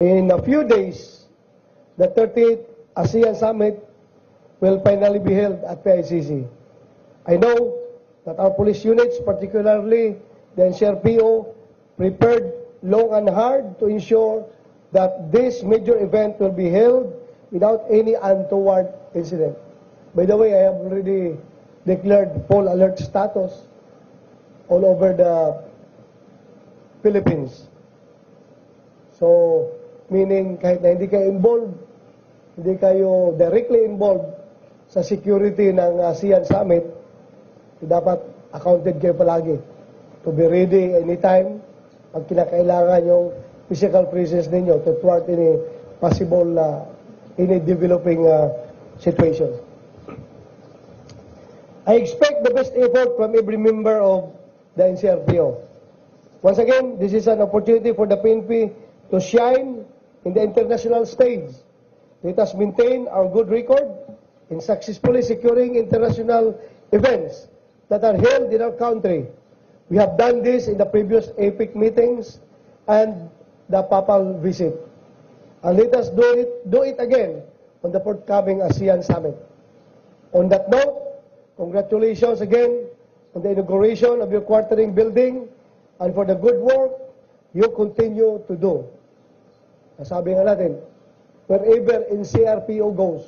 In a few days, the 30th ASEAN Summit will finally be held at PICC. I know that our police units, particularly the NCRPO, prepared long and hard to ensure that this major event will be held without any untoward incident. By the way, I have already declared full alert status all over the Philippines. So, meaning kahit na hindi kayo involved, hindi kayo directly involved sa security ng ASEAN Summit, dapat accounted kayo palagi to be ready anytime pag kinakailangan yung physical presence ninyo to thwart any possible any developing situation. I expect the best effort from every member of the NCRPO. Once again, this is an opportunity for the PNP to shine in the international stage. Let us maintain our good record in successfully securing international events that are held in our country. We have done this in the previous APEC meetings and the Papal visit. And let us do it again on the forthcoming ASEAN Summit. On that note, congratulations again on the inauguration of your quartering building and for the good work you continue to do. Sabi nga natin, wherever NCRPO goes,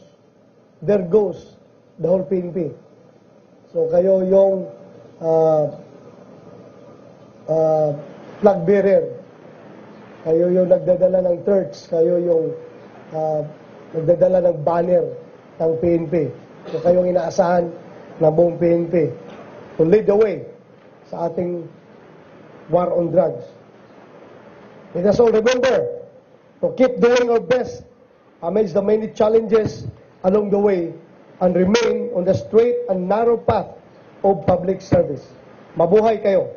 there goes the whole PNP. So kayo yung flag bearer, kayo yung nagdadala ng torch, kayo yung nagdadala ng banner ng PNP. So kayong inaasahan ng buong PNP to lead the way sa ating war on drugs. Let us all remember to keep doing our best amidst the many challenges along the way and remain on the straight and narrow path of public service. Mabuhay kayo!